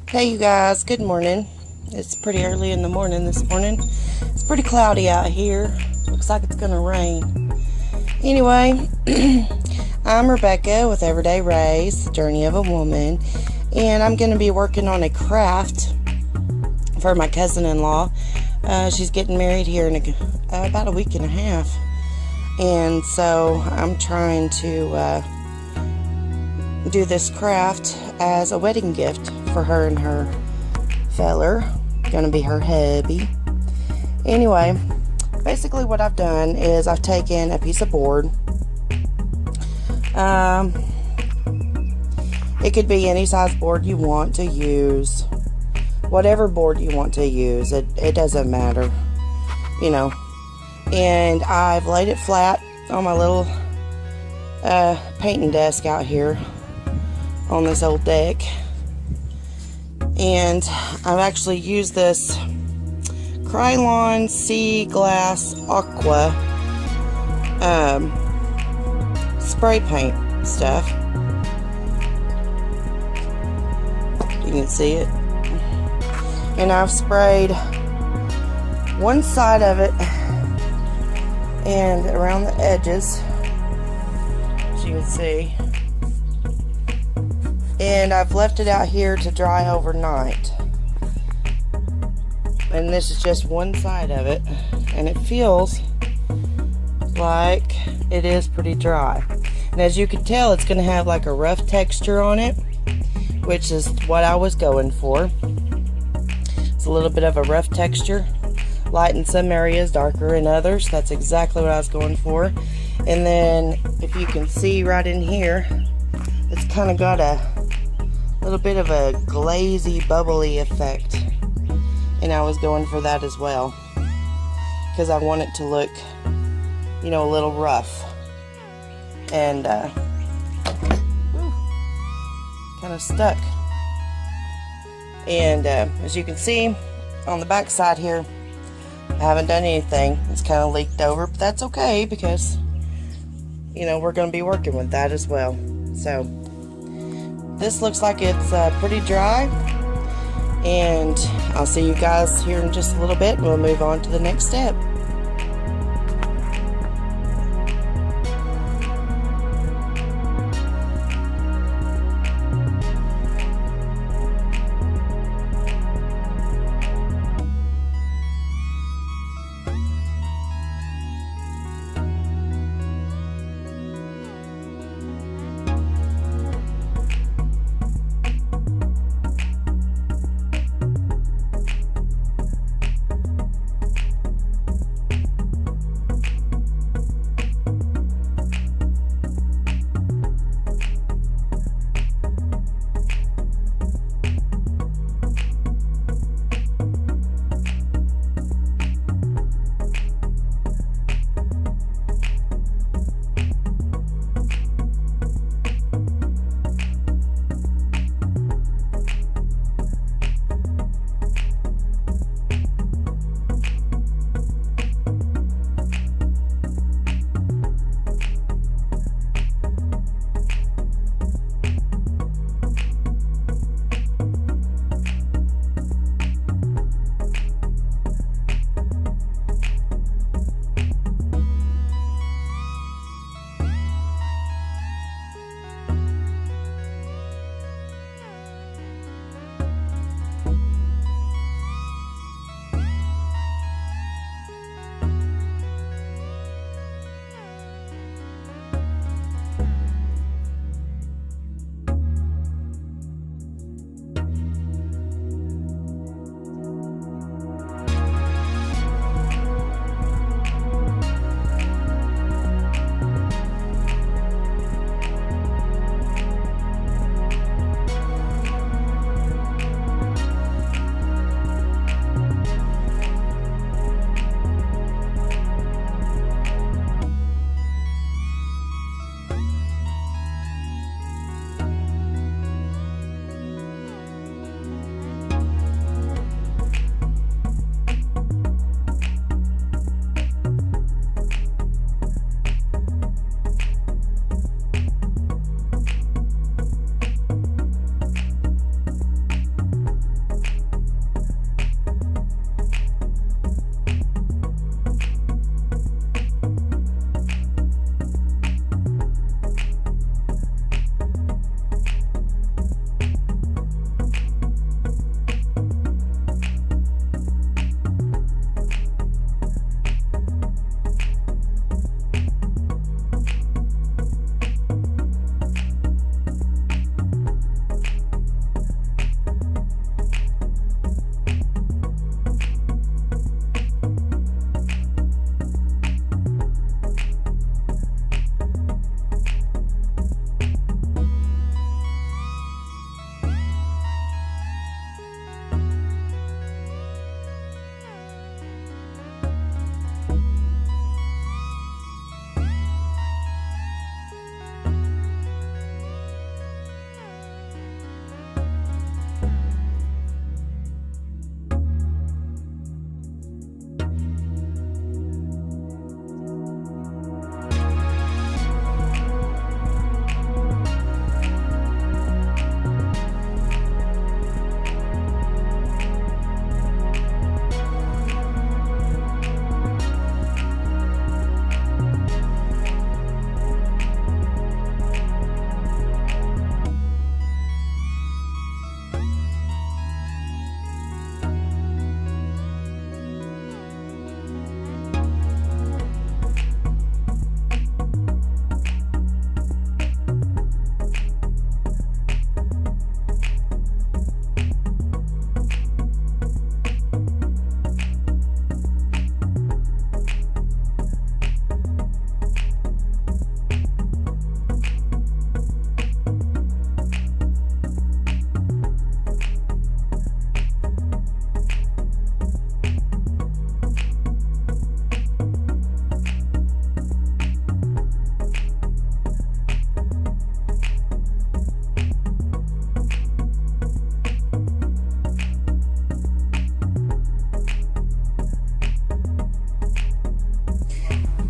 Hey you guys, good morning. It's pretty early in the morning this morning. It's pretty cloudy out here. Looks like it's gonna rain. Anyway, I'm Rebecca with EveryDay RAE'S, The Journey of a Woman, and I'm gonna be working on a craft for my cousin-in-law. She's getting married here in about a week and a half, and so I'm trying to do this craft as a wedding gift for her and her feller. Gonna be her hubby. Anyway, basically what I've done is I've taken a piece of board. It could be any size board you want to use, whatever board you want to use, it doesn't matter, you know. And I've laid it flat on my little painting desk out here on this old deck, and I've actually used this Krylon Sea Glass Aqua spray paint stuff. You can see it, and I've sprayed one side of it and around the edges, as you can see. And I've left it out here to dry overnight. And this is just one side of it. And it feels like it is pretty dry. And as you can tell, it's going to have like a rough texture on it, which is what I was going for. It's a little bit of a rough texture. Light in some areas, darker in others. That's exactly what I was going for. And then, if you can see right in here, it's kind of got a little bit of a glazy, bubbly effect, and I was going for that as well because I want it to look, you know, a little rough and kind of stuck. And as you can see on the back side here, I haven't done anything. It's kind of leaked over, but that's okay because, you know, we're going to be working with that as well. So this looks like it's pretty dry, and I'll see you guys here in just a little bit, and we'll move on to the next step.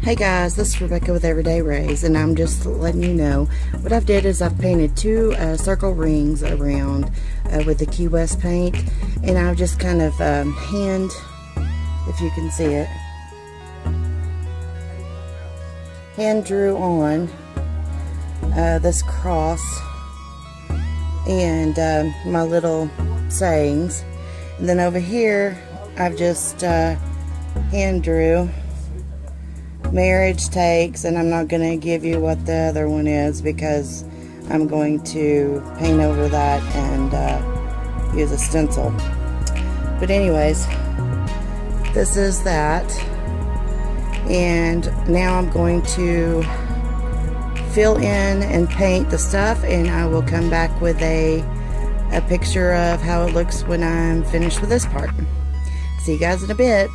Hey guys, this is Rebecca with EveryDay RAE'S, and I'm just letting you know what I've did is I've painted two circle rings around with the Key West paint, and I've just kind of hand, if you can see it, hand drew on this cross and my little sayings, and then over here I've just hand drew marriage takes, and I'm not going to give you what the other one is because I'm going to paint over that and use a stencil. But anyways, this is that, and now I'm going to fill in and paint the stuff, and I will come back with a picture of how it looks when I'm finished with this part. See you guys in a bit.